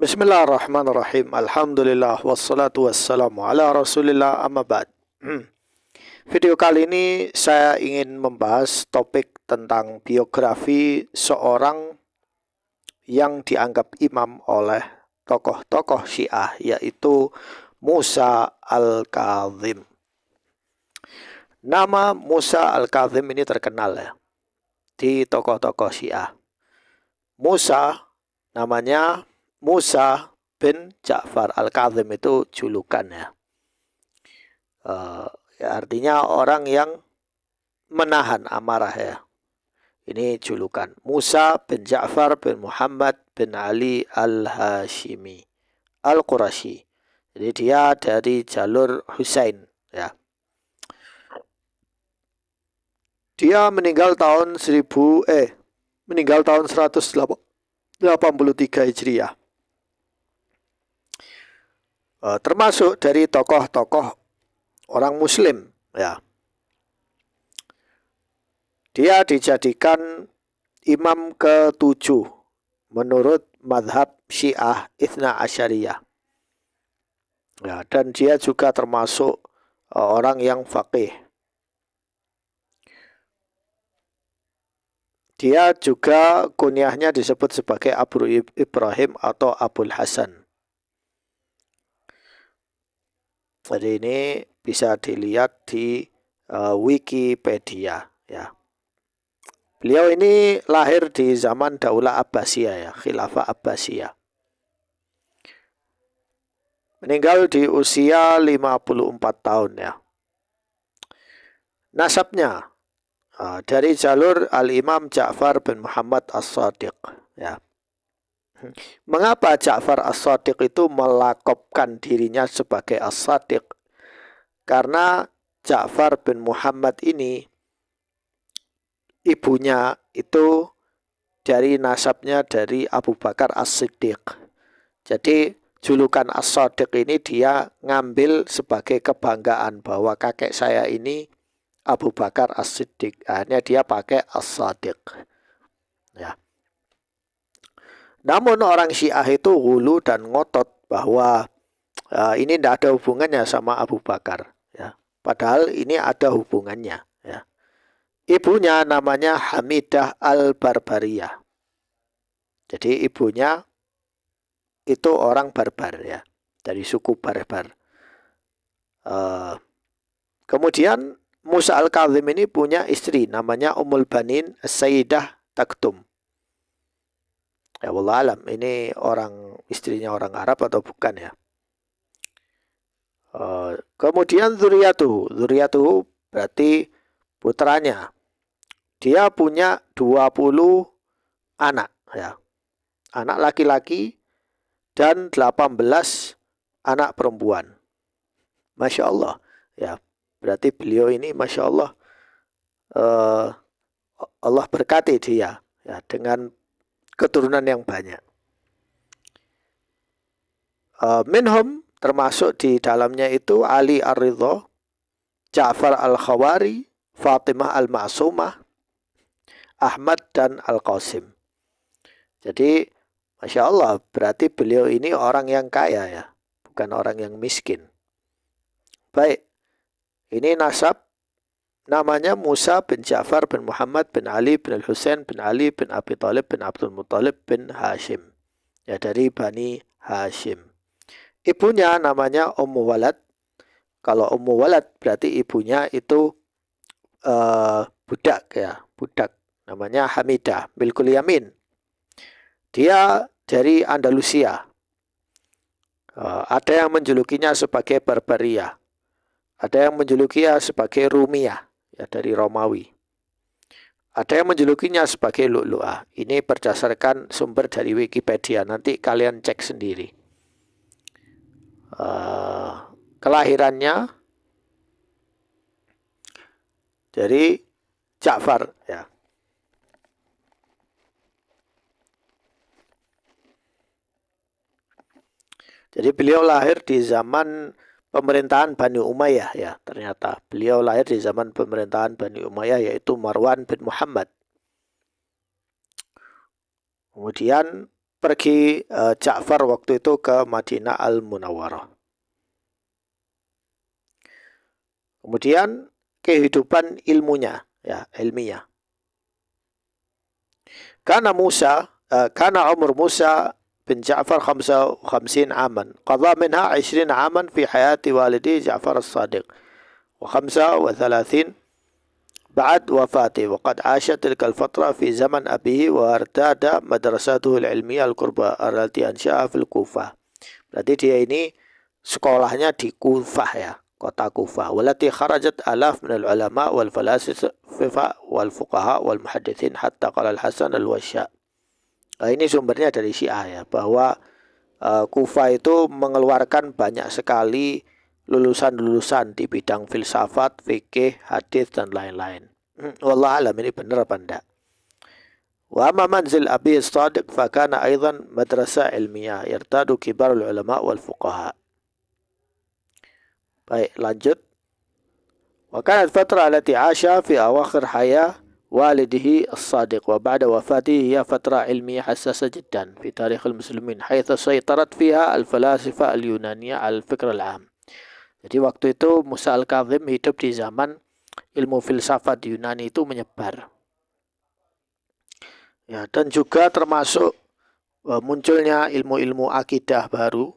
Bismillahirrahmanirrahim. Alhamdulillah wassalatu wassalamu ala Rasulillah amma ba'd. Video kali ini saya ingin membahas topik tentang biografi seorang yang dianggap imam oleh tokoh-tokoh Syiah, yaitu Musa Al-Kazim. Nama Musa Al-Kazim ini terkenal ya di tokoh-tokoh Syiah. Musa namanya Musa bin Ja'far Al-Kazim, itu julukan ya. Artinya orang yang menahan amarah ya. Ini julukan. Musa bin Ja'far bin Muhammad bin Ali Al-Hashimi Al-Qurashi. Jadi dia dari jalur Husain ya. Dia meninggal tahun 183 Hijriah. Termasuk dari tokoh-tokoh orang Muslim ya. Dia dijadikan imam ke-7 menurut madhab Syiah Itsna Asyariyah ya, dan dia juga termasuk orang yang faqih. Dia juga kunyahnya disebut sebagai Abu Ibrahim atau Abul Hasan. Jadi ini bisa dilihat di Wikipedia ya. Beliau ini lahir di zaman Daulah Abbasiyah ya, Khilafah Abbasiyah. Meninggal di usia 54 tahun ya. Nasabnya dari jalur Al-Imam Ja'far bin Muhammad As-Shadiq ya. Mengapa Ja'far As-Shadiq itu melakopkan dirinya sebagai As-Shadiq? Karena Ja'far bin Muhammad ini ibunya itu dari nasabnya dari Abu Bakar As-Siddiq. Jadi julukan As-Shadiq ini dia ngambil sebagai kebanggaan bahwa kakek saya ini Abu Bakar As-Siddiq. Akhirnya dia pakai As-Shadiq ya. Namun orang Syiah itu hulu dan ngotot bahwa ini tidak ada hubungannya sama Abu Bakar ya. Padahal ini ada hubungannya ya. Ibunya namanya Hamidah Al-Barbariyah. Jadi ibunya itu orang Barbar ya, dari suku Barbar. Kemudian Musa Al-Kazim ini punya istri namanya Ummul Banin As-Sayyidah Taktum. Ya wallah alam, ini istrinya orang Arab atau bukan ya. Kemudian Zuriyatuhu berarti putranya. Dia punya 20 anak ya. Anak laki-laki dan 18 anak perempuan. Masya Allah ya. Berarti beliau ini Masya Allah, Allah berkati dia ya, dengan keturunan yang banyak. Minhum termasuk di dalamnya itu Ali Ar-Ridha, Ja'far Al-Khawari, Fatimah Al-Ma'sumah, Ahmad dan Al-Qasim. Jadi Masya Allah, berarti beliau ini orang yang kaya ya, bukan orang yang miskin. Baik, ini nasab. Namanya Musa bin Ja'far bin Muhammad bin Ali bin Al-Husain bin Ali bin Abi Thalib bin Abdul Muttalib bin Hashim. Ya, dari Bani Hashim. Ibunya namanya Ummu Walad. Kalau Ummu Walad berarti ibunya itu budak ya, budak. Namanya Hamidah Milkul Yamin. Dia dari Andalusia. Ada yang menjulukinya sebagai Barbaria. Ada yang menjulukinya sebagai Rumiyah ya, dari Romawi. Ada yang menjulukinya sebagai Lu'lu'ah. Ini berdasarkan sumber dari Wikipedia. Nanti kalian cek sendiri. Kelahirannya dari Ja'far ya. Jadi beliau lahir di zaman pemerintahan Bani Umayyah ya. Ternyata beliau lahir di zaman pemerintahan Bani Umayyah, yaitu Marwan bin Muhammad. Kemudian pergi Ja'far waktu itu ke Madinah Al-Munawwarah. Kemudian kehidupan ilmunya, ya, ilmiah. Karena umur Musa bin Ja'far 55 aman. Qadha minha 20 aman fi hayati walidi Ja'far as-Sadiq. Wa 35 بعد وفاته وقد عاش تلك الفترة في زمن أبيه وارتاد مدرسته العلمية القربى التي أنشأها في الكوفة. Berarti dia ini sekolahnya di Kufah, ya, kota Kufah. Walati kharajat alaf min al-ulama wal falasifa wal fuqaha wal muhaddithin hatta qala al-Hasan al-Wasya. Ini sumbernya dari Syiah, ya, bahwa Kufah itu mengeluarkan banyak sekali lulusan-lulusan di bidang filsafat, fikih, hadis dan lain-lain. Wallah alam ini benar apa enggak. Wa amma manzil Abi As-Sadiq fa kana aidan madrasah ilmiah yartadu kibarul ulama wal fuqaha. Baik, lanjut. Wa kanat fatra allati 'asha fi awakhir hayah والده الصادق وبعد وفاته هي فترة علمية حساسة جدا في تاريخ المسلمين حيث سيطرت فيها الفلاسفة اليونانية على الفكر العام. Jadi waktu itu Musa al-Kazim hidup di zaman ilmu filsafat di Yunani itu menyebar. Ya, dan juga termasuk munculnya ilmu-ilmu akidah baru.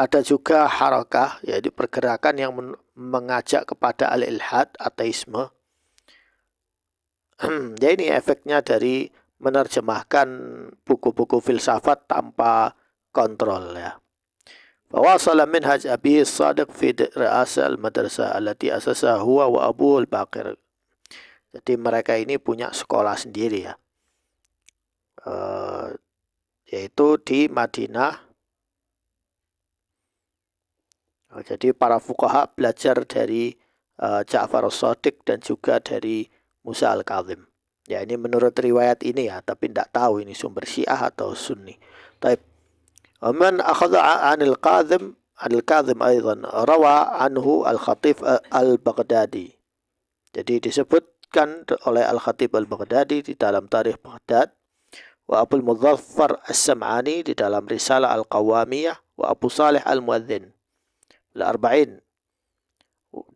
Ada juga harakah, yaitu pergerakan yang mengajak kepada al-ilhad, ateisme. Ya, ini efeknya dari menerjemahkan buku-buku filsafat tanpa kontrol, ya. فواصل منهج أبيه الصادق في رئاسة المدرسة التي أسسها هو وأبوه الباقر. Jadi mereka ini punya sekolah sendiri, ya, yaitu di Madinah. Jadi para fuqaha belajar dari Ja'far as-Sadiq dan juga dari Musa al-Kazim. Ya, ini menurut riwayat ini, ya, tapi tidak tahu ini sumber Syiah atau Sunni. Taib. ومن أخذ عن الكاظم أيضا روى عنه الخطيب al-Baghdadi. Jadi disebutkan oleh Al-Khatib al-Baghdadi di dalam Tarikh Baghdad, wa Abul Muzaffar as-Sam'ani di dalam Risalah al-Qawamiyah, wa Abu Salih al-Muadzin al-Arba'in,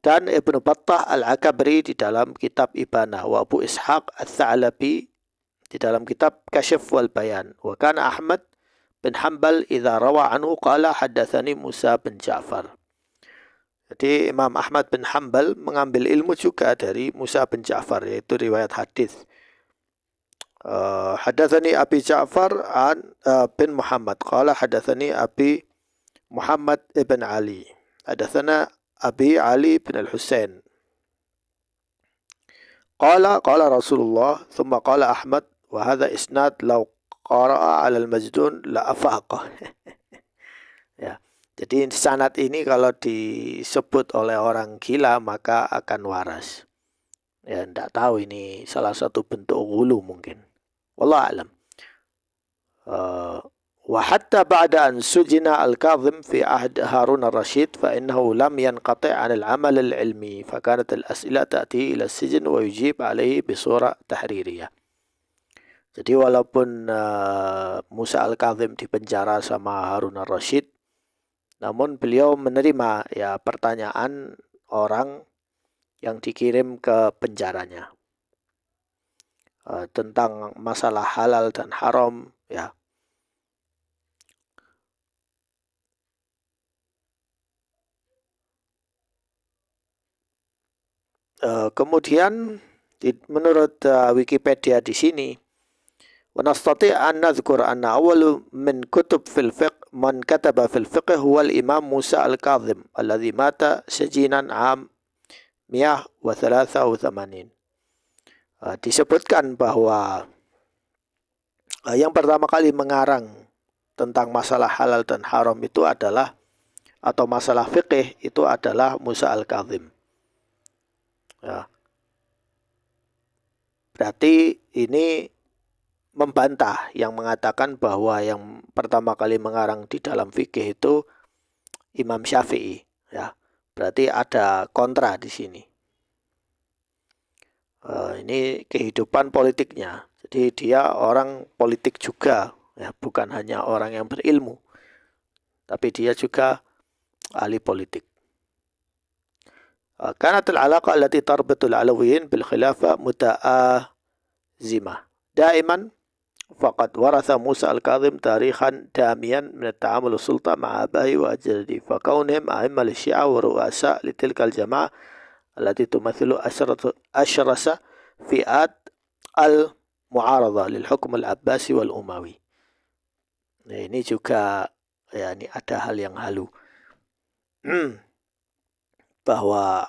dan Ibnu Battah al-Akabri di dalam kitab Ibanah, wa Abu Ishaq al-Tha'labi di dalam kitab Kashf wal Bayan. Wa kana Ahmad bin Hanbal idza rawa anhu qala haddatsani Musa bin Ja'far. Jadi Imam Ahmad bin Hanbal mengambil ilmu juga dari Musa bin Ja'far, yaitu riwayat hadis. Haddatsani Abi Ja'far an bin Muhammad qala haddatsani Abi Muhammad ibn Ali. Haddatsana Abi Ali bin Al-Husain. Qala Rasulullah thumma qala Ahmad wa hadha isnad law qara'a 'ala al-Majdun la afaqah. Ya. Jadi sanad ini kalau disebut oleh orang gila maka akan waras. Ya, tidak tahu ini salah satu bentuk ghulu mungkin. Wallahu a'lam. Wa hatta ba'da an sujina al-Kazim fi ahd Harun ar-Rashid fa innahu lam yanqati' 'an al-'amal al-'ilmi fa kanat al-as'ila ta'ti ila as-sijn wa yujib 'alayhi bi surah tahririyah. Jadi walaupun Musa al-Kazim dipenjara sama Harun ar-Rashid, namun beliau menerima, ya, pertanyaan orang yang dikirim ke penjaranya tentang masalah halal dan haram, ya. Kemudian menurut Wikipedia di sini, ونستطيع أن نذكر أن أول من كتب في الفقه من كتب في الفقه هو الإمام موسى الكاظم الذي مات سجينا عام 183. Disebutkan bahwa yang pertama kali mengarang tentang masalah halal dan haram itu adalah, atau masalah fikih itu adalah Musa al-Kazim. Ya. Berarti ini membantah yang mengatakan bahwa yang pertama kali mengarang di dalam fikih itu Imam Syafi'i, ya. Berarti ada kontra di sini. Ini kehidupan politiknya. Jadi dia orang politik juga, ya, bukan hanya orang yang berilmu, tapi dia juga ahli politik. كانت العلاقة التي تربط العلويين بالخلافة متآزمة دائما. فقد ورث موسى الكاظم تاريخا داميا من التعامل السلطة مع آبائه وأجداده، فكونهم أئمة للشيعة ورؤساء لتلك الجماعة التي تمثل أشرس فئات المعارضة للحكم العباسي والأموي. Nah, ini juga ya, ini ada hal yang halu bahwa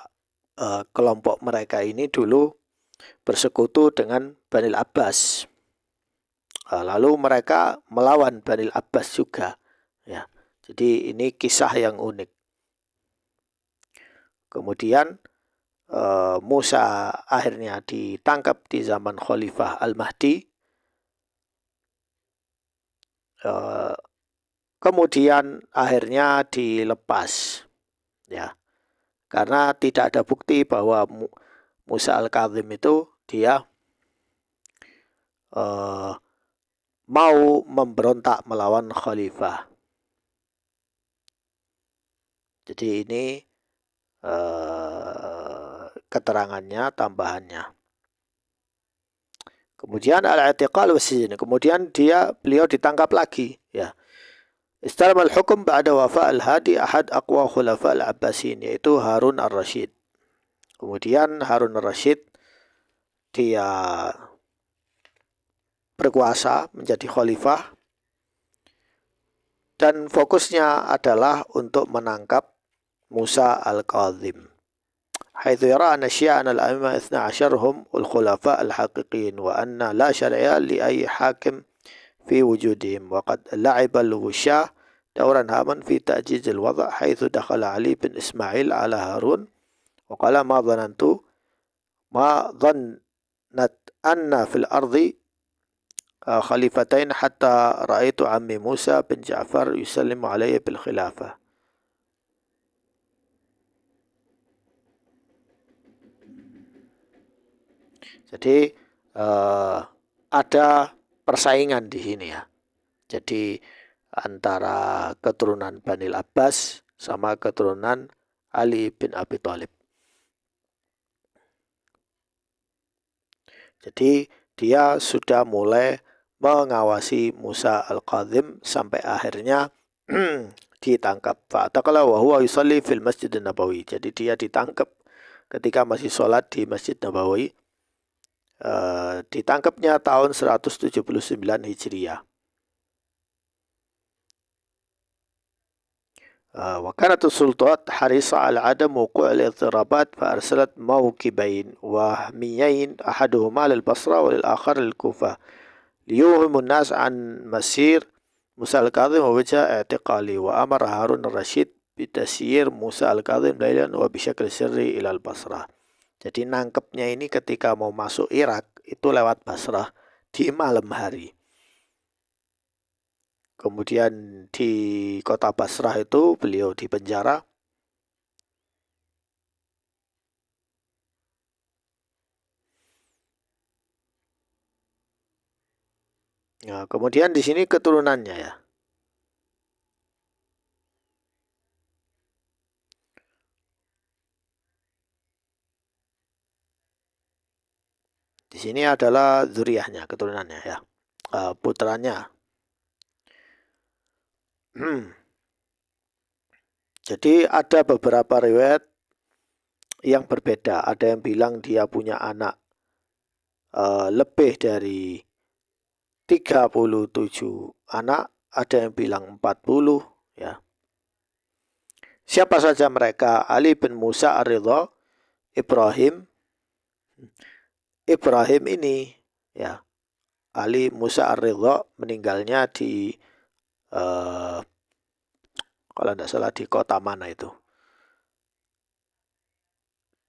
kelompok mereka ini dulu bersekutu dengan Bani Abbas. Lalu mereka melawan Bani Abbas juga. Ya, jadi ini kisah yang unik. Kemudian Musa akhirnya ditangkap di zaman Khalifah Al-Mahdi. Kemudian akhirnya dilepas. Ya, karena tidak ada bukti bahwa Musa Al-Kazim itu dia mau memberontak melawan khalifah. Jadi ini keterangannya, tambahannya. Kemudian al-i'tiqal was-sijn. Kemudian beliau ditangkap lagi, ya. Istalama al-hukm ba'da wafa al-hadi ahad aqwa khulafa al-Abbasiyin, yaitu Harun ar-Rasyid. Kemudian Harun ar-Rasyid dia berkuasa menjadi khalifah dan fokusnya adalah untuk menangkap Musa al-Kazim. حيث يرى أن الشيعة أن الأئمة 12 هم الخلفاء الحقيقيين وأن لا شرعية لأي حاكم في وجودهم. وقد لعب الوشاة دورا هاما في تأجيج الوضع، حيث دخل علي بن إسماعيل على هارون وقال ما ظننت أن في الأرض خليفتين حتى رأيت عمي موسى بن جعفر يسلم عليه بالخلافة. Jadi ada persaingan di sini, ya. Jadi antara keturunan Bani Abbas sama keturunan Ali bin Abi Thalib. Jadi dia sudah mulai mengawasi Musa al-Kazim sampai akhirnya ditangkap. Fa'taqala wa huwa yusalli fil Masjid Nabawi. Jadi dia ditangkap ketika masih sholat di Masjid Nabawi. Ditangkapnya tahun 179 Hijriah. وكانت السلطات حريصة على عدم وقوع الاضطرابات، فأرسلت موكبين وهميين أحدهما للبصرة وللآخر للكوفة ليوهم الناس عن مسير موسى الكاظم ووجه اعتقالي. وأمر هارون الرشيد بتسيير موسى الكاظم ليلا وبشكل سري إلى البصرة. Jadi nangkepnya ini ketika mau masuk Irak itu lewat Basrah di malam hari. Kemudian di kota Basrah itu beliau dipenjara. Nah, kemudian di sini keturunannya, ya. Di sini adalah zuriyahnya, keturunannya, ya. Putranya. Jadi ada beberapa riwayat yang berbeda. Ada yang bilang dia punya anak lebih dari 37 anak, ada yang bilang 40, ya. Siapa saja mereka? Ali bin Musa ar-Ridha, Ibrahim ini, ya. Ali Musa ar-Ridha meninggalnya di kalau tidak salah di kota mana itu?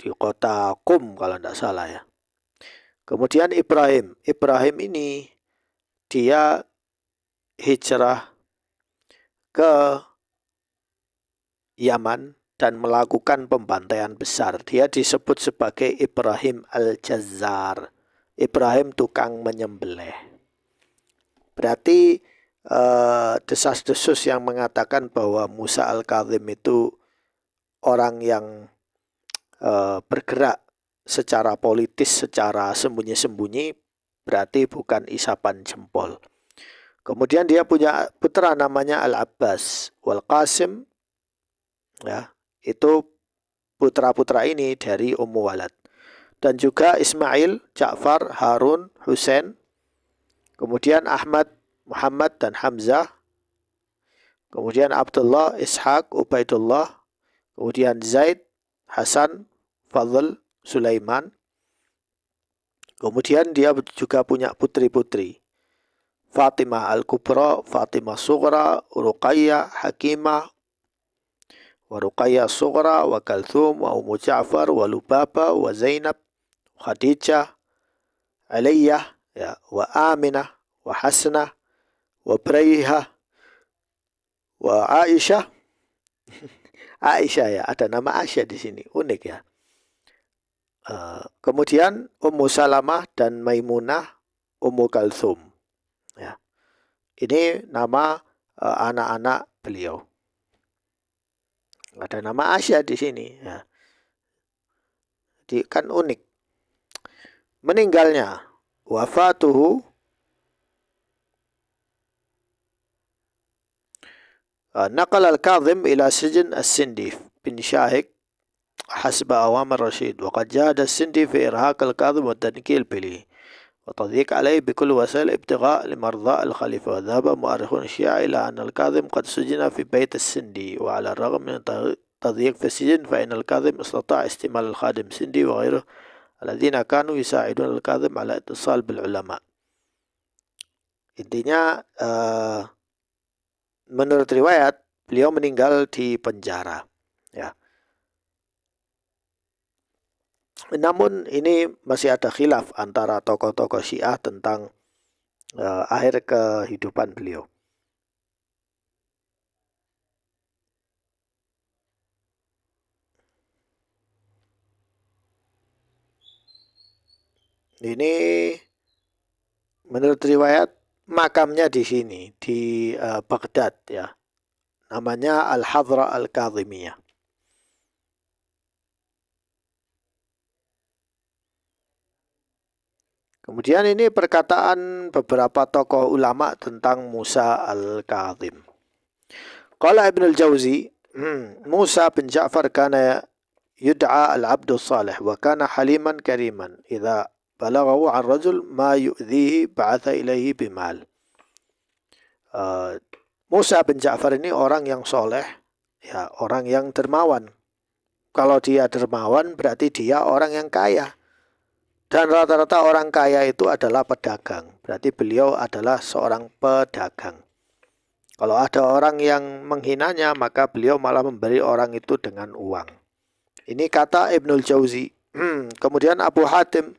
Di kota Qum kalau tidak salah, ya. Kemudian Ibrahim ini dia hijrah ke Yaman dan melakukan pembantaian besar. Dia disebut sebagai Ibrahim al-Jazzar. Ibrahim tukang menyembelih. Berarti desas-desus yang mengatakan bahwa Musa Al-Kazim itu orang yang bergerak secara politis, secara sembunyi-sembunyi, berarti bukan isapan jempol. Kemudian dia punya putra namanya Al-Abbas wal Qasim, ya, itu putra-putra ini dari Ummu Walad. Dan juga Ismail, Ja'far, Harun, Husain, kemudian Ahmad, Muhammad, dan Hamzah, kemudian Abdullah, Ishaq, Ubaidullah, kemudian Zaid, Hasan, Fadl, Sulaiman. Kemudian dia juga punya putri-putri. Fatimah Al-Kubra, Fatimah Sughra, Ruqayyah, Hakimah, wa Ruqayyah Sughra, wa Kalthum, wa Ummu Ja'far, wa Lubaba, wa Zainab, Khadijah, Aliyah, ya, wa Aminah, wa Hasnah, wa Brayhah, wa Aisyah. Aisyah, ya, ada nama Aisyah di sini, unik ya. Kemudian Ummu Salamah dan Maimunah, Ummu Kalthum. Ya. Ini nama anak-anak beliau. Ada nama Aisyah di sini. Ya. Jadi kan unik. Meninggalnya, wafatuhu, naqal al-Kazim ila sijn as-Sindi bin Syahik حسب أوامر رشيد وقد جاهد السندي في إرهاق الكاظم والتنكيل به وتضييق عليه بكل وسائل ابتغاء لمرضاء الخليفة. وذهب مؤرخون الشيعة إلى أن الكاظم قد سجن في بيت السندي، وعلى الرغم من التضييق في السجن فإن الكاظم استطاع استعمال الخادم السندي وغيره الذين كانوا يساعدون الكاظم على اتصال بالعلماء. Intinya menurut riwayat beliau meninggal di penjara, ya. Namun ini masih ada khilaf antara tokoh-tokoh Syiah tentang akhir kehidupan beliau. Ini menurut riwayat makamnya di sini, di Baghdad, ya. Namanya Al-Hadra Al-Kazimiyah. Kemudian ini perkataan beberapa tokoh ulama tentang Musa Al-Kazim. Qala Ibn al-Jawzi, Musa bin Ja'far kana yud'a al-abdu salih wa kana haliman kariman. Idza balaghahu an rajul ma yu'dhihi ba'atha ilaihi bimal. Musa bin Ja'far ini orang yang soleh, ya, orang yang dermawan. Kalau dia dermawan berarti dia orang yang kaya. Dan rata-rata orang kaya itu adalah pedagang. Berarti beliau adalah seorang pedagang. Kalau ada orang yang menghinanya, maka beliau malah memberi orang itu dengan uang. Ini kata Ibnul Jauzi. Kemudian Abu Hatim,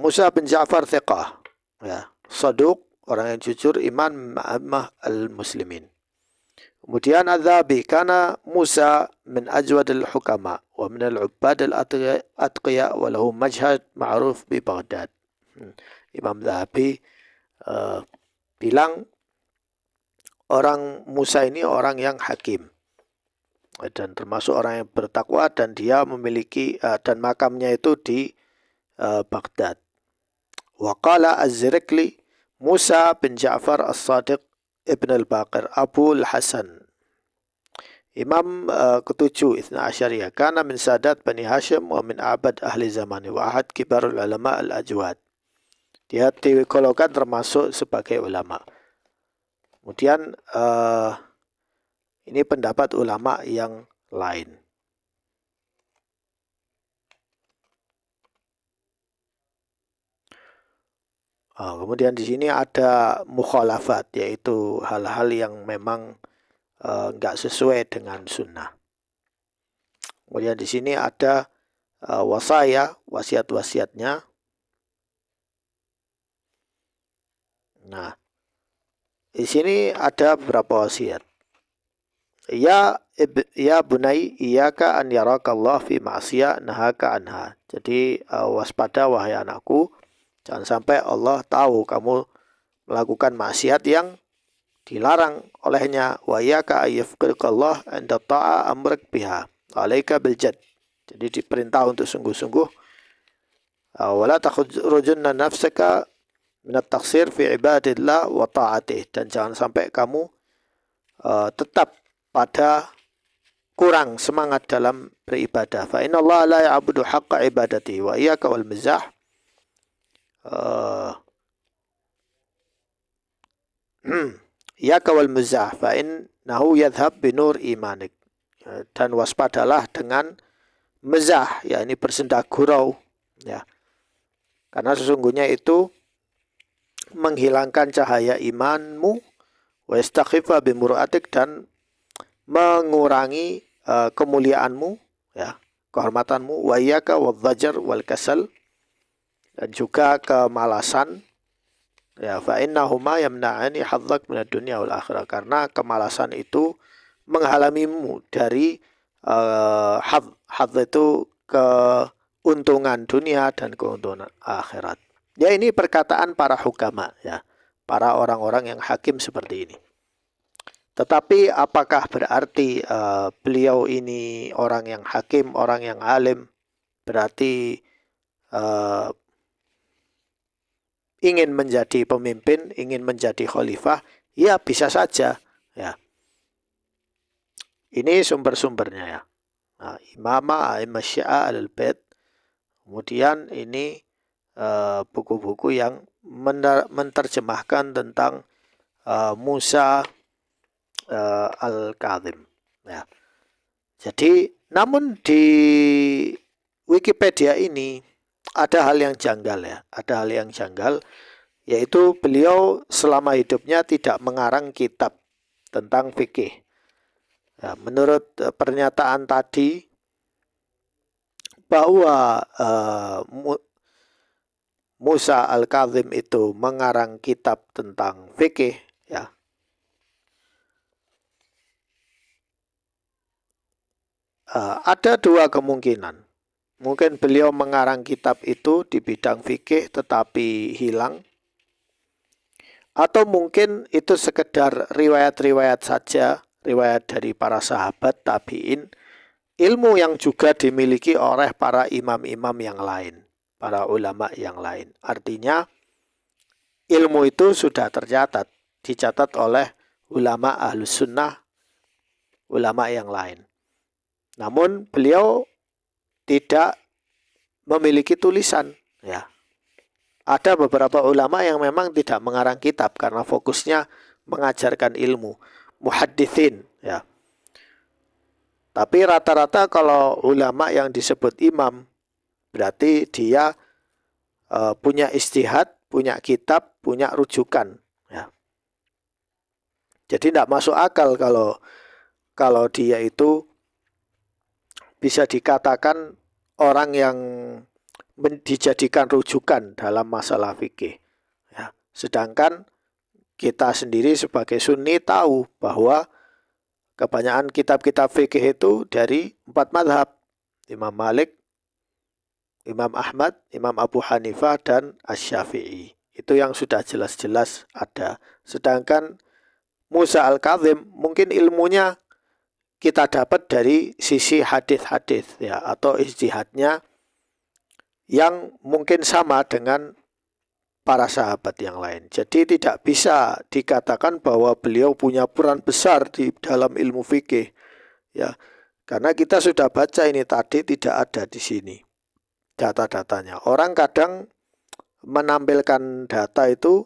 Musa bin Ja'far thiqah, ya, saduq, orang yang jujur, iman ma'amah al-muslimin. Kemudian Adzabi, kana Musa min ajwad al-hukama wa min al-ubbad al-atqiya wa lahu majhad ma'ruf bi Baghdad. Imam Dzahabi bilang orang Musa ini orang yang hakim dan termasuk orang yang bertakwa, dan dia memiliki dan makamnya itu di Baghdad. Wa qala Az-Zirikli, Musa bin Ja'far As-Sadiq Ibn al-Baqir Abu al-Hasan, Imam ketujuh Ithna Asyariyah, kana min sadat Bani Hashim wa min abad ahli zamani wa ahad kibarul ulama al-ajwad. Dia digolongkan termasuk sebagai ulama. Kemudian ini pendapat ulama yang lain. Kemudian di sini ada mukhalafat, yaitu hal-hal yang memang enggak sesuai dengan sunnah. Kemudian di sini ada wasaya, wasiat-wasiatnya. Nah, di sini ada beberapa wasiat. Ya bunai, iyyaka an yaraka Allah fi ma'siyah nahaka anha. Jadi waspada wahai anakku, jangan sampai Allah tahu kamu melakukan maksiat yang dilarang olehnya. Wa iyyaka ayyafqirkallah anda ta'a amrak biha alaika biljad. Jadi diperintah untuk sungguh-sungguh. Wala takhurujunna nafsaka minat taksir fi ibadillah wa ta'atih. Dan jangan sampai kamu tetap pada kurang semangat dalam beribadah. Fa inna Allah la ya'budu haqqa ibadati wa iyyaka wal mizah. Iyyaka wal mizah fa innahu yadhhab binur imanik. Dan waspadalah dengan mizah, yakni bersenda gurau, ya. Karena sesungguhnya itu menghilangkan cahaya imanmu, wa yastakhifa bimur'atik, dan mengurangi kemuliaanmu, ya, kehormatanmu. Wa iyyaka wadh-dhajar wal kasal, dan juga kemalasan, ya. Fa innahuma yamna'ani hadzak minad dunya wal akhirah. Karena kemalasan itu menghalamimu dari hadz itu keuntungan dunia dan keuntungan akhirat. Ya, ini perkataan para hukama, ya, para orang-orang yang hakim seperti ini. Tetapi apakah berarti beliau ini orang yang hakim, orang yang alim, berarti ingin menjadi pemimpin, ingin menjadi khalifah? Ya, bisa saja, ya. Ini sumber-sumbernya, ya. Nah, Imamah A'immah Syiah al-Bait. Kemudian ini buku-buku yang menerjemahkan tentang Musa al-Kadzim, ya. Jadi, namun di Wikipedia ini ada hal yang janggal, ya. Ada hal yang janggal, yaitu beliau selama hidupnya tidak mengarang kitab tentang fikih. Ya, menurut pernyataan tadi bahwa Musa al-Kadzim itu mengarang kitab tentang fikih, ya. Ada dua kemungkinan. Mungkin beliau mengarang kitab itu di bidang fikih tetapi hilang, atau mungkin itu sekedar riwayat-riwayat saja, riwayat dari para sahabat tabi'in, ilmu yang juga dimiliki oleh para imam-imam yang lain, para ulama yang lain. Artinya ilmu itu sudah tercatat, dicatat oleh ulama ahlus sunnah, ulama yang lain. Namun beliau tidak memiliki tulisan, ya. Ada beberapa ulama yang memang tidak mengarang kitab karena fokusnya mengajarkan ilmu, muhadditsin, ya. Tapi rata-rata kalau ulama yang disebut imam, berarti dia punya ijtihad, punya kitab, punya rujukan, ya. Jadi tidak masuk akal kalau dia itu bisa dikatakan orang yang dijadikan rujukan dalam masalah fikih, ya. Sedangkan kita sendiri sebagai sunni tahu bahwa kebanyakan kitab-kitab fikih itu dari 4 mazhab, Imam Malik, Imam Ahmad, Imam Abu Hanifah, dan Asy-Syafi'i. Itu yang sudah jelas-jelas ada. Sedangkan Musa al-Kadzim mungkin ilmunya kita dapat dari sisi hadis-hadis, ya, atau ijtihadnya yang mungkin sama dengan para sahabat yang lain. Jadi tidak bisa dikatakan bahwa beliau punya peran besar di dalam ilmu fikih, ya. Karena kita sudah baca ini tadi, tidak ada di sini data-datanya. Orang kadang menampilkan data itu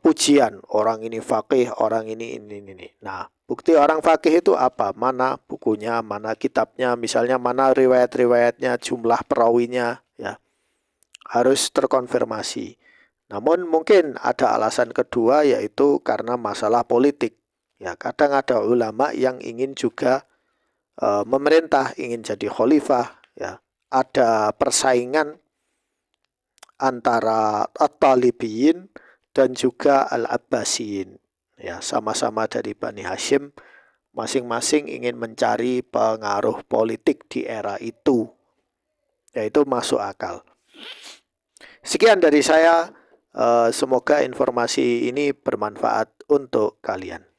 pujian, orang ini faqih, orang ini. Nah, bukti orang faqih itu apa? Mana bukunya, mana kitabnya, misalnya mana riwayat-riwayatnya, jumlah perawinya, ya. Harus terkonfirmasi. Namun mungkin ada alasan kedua, yaitu karena masalah politik. Ya, kadang ada ulama yang ingin juga memerintah, ingin jadi khalifah, ya. Ada persaingan antara At-Talibiyin dan juga Al-Abbasiyin, ya, sama-sama dari Bani Hashim, masing-masing ingin mencari pengaruh politik di era itu, yaitu masuk akal. Sekian dari saya. Semoga informasi ini bermanfaat untuk kalian.